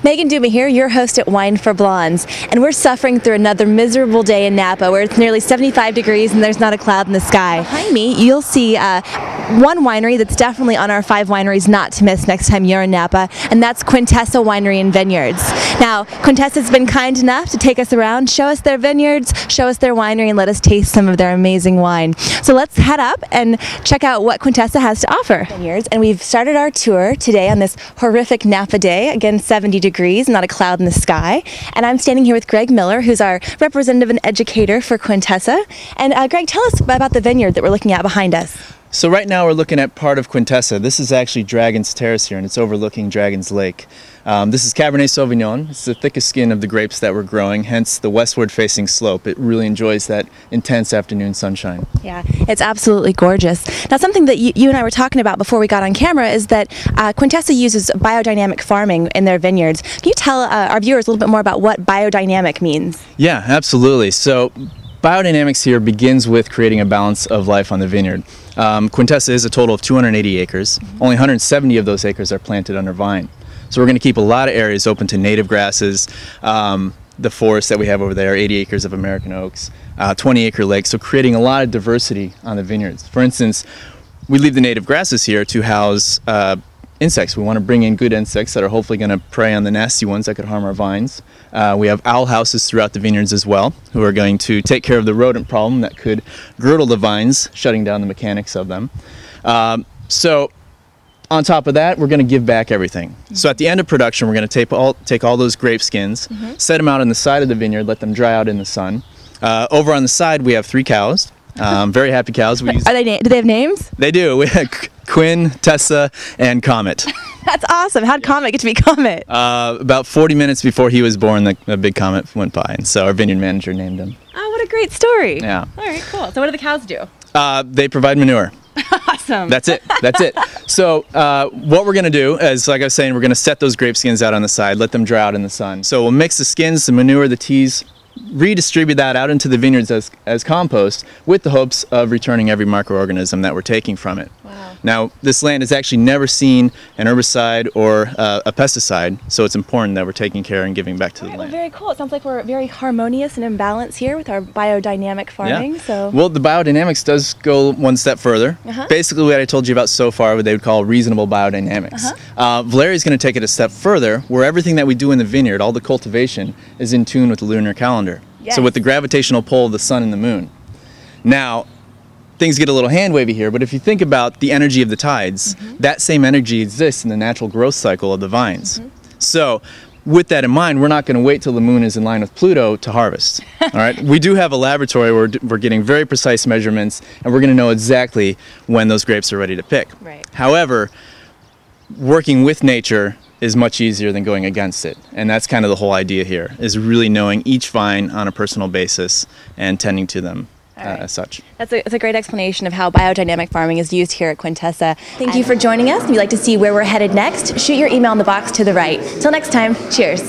Megan Duma here, your host at Wine for Blondes, and we're suffering through another miserable day in Napa where it's nearly 75 degrees and there's not a cloud in the sky. Behind me, you'll see one winery that's definitely on our 5 wineries not to miss next time you're in Napa, and that's Quintessa Winery and Vineyards. Now, Quintessa's been kind enough to take us around, show us their vineyards, show us their winery, and let us taste some of their amazing wine. So let's head up and check out what Quintessa has to offer. Vineyards, and we've started our tour today on this horrific Napa day, again 70 degrees, not a cloud in the sky. And I'm standing here with Greg Miller, who's our representative and educator for Quintessa. And Greg, tell us about the vineyard that we're looking at behind us. So right now we're looking at part of Quintessa. This is actually Dragon's Terrace here, and it's overlooking Dragon's Lake. This is Cabernet Sauvignon. It's the thickest skin of the grapes that we're growing, hence the westward facing slope. It really enjoys that intense afternoon sunshine. Yeah, it's absolutely gorgeous. Now, something that you and I were talking about before we got on camera is that Quintessa uses biodynamic farming in their vineyards. Can you tell our viewers a little bit more about what biodynamic means? Yeah, absolutely. So biodynamics here begins with creating a balance of life on the vineyard. Quintessa is a total of 280 acres. Only 170 of those acres are planted under vine. So we're going to keep a lot of areas open to native grasses. The forest that we have over there, 80 acres of American oaks, 20-acre lakes, so creating a lot of diversity on the vineyards. For instance, we leave the native grasses here to house insects. We want to bring in good insects that are hopefully going to prey on the nasty ones that could harm our vines. We have owl houses throughout the vineyards as well, who are going to take care of the rodent problem that could girdle the vines, shutting down the mechanics of them. So on top of that, we're going to give back everything. So at the end of production, we're going to take all those grape skins, set them out on the side of the vineyard, let them dry out in the sun. Over on the side, we have 3 cows. Very happy cows. Do they have names? They do. We have Quintessa and Comet. That's awesome. How'd Comet get to be Comet? About 40 minutes before he was born, a big comet went by, and so our vineyard manager named him. Oh, what a great story. Yeah. All right, cool. So what do the cows do? They provide manure. Awesome. That's it. That's it. So what we're going to do is, like I was saying, we're going to set those grape skins out on the side, let them dry out in the sun. So we'll mix the skins, the manure, the teas, redistribute that out into the vineyards as compost with the hopes of returning every microorganism that we're taking from it. Wow. Now, this land has actually never seen an herbicide or a pesticide, so it's important that we're taking care and giving back to the land. Well, very cool. It sounds like we're very harmonious and in balance here with our biodynamic farming. Yeah. So. Well, the biodynamics does go one step further. Basically, what I told you about so far, what they would call reasonable biodynamics. Valeria's going to take it a step further, where everything that we do in the vineyard, all the cultivation, is in tune with the lunar calendar. Yes. So with the gravitational pull of the sun and the moon. Now, things get a little hand wavy here, but if you think about the energy of the tides, that same energy exists in the natural growth cycle of the vines. So with that in mind, we're not going to wait till the moon is in line with Pluto to harvest. All right. We do have a laboratory where we're getting very precise measurements, and we're going to know exactly when those grapes are ready to pick. Right. However, working with nature is much easier than going against it. And that's kind of the whole idea here, is really knowing each vine on a personal basis and tending to them as such. That's a great explanation of how biodynamic farming is used here at Quintessa. Thank you for joining us. If you'd like to see where we're headed next, shoot your email in the box to the right. Till next time, cheers.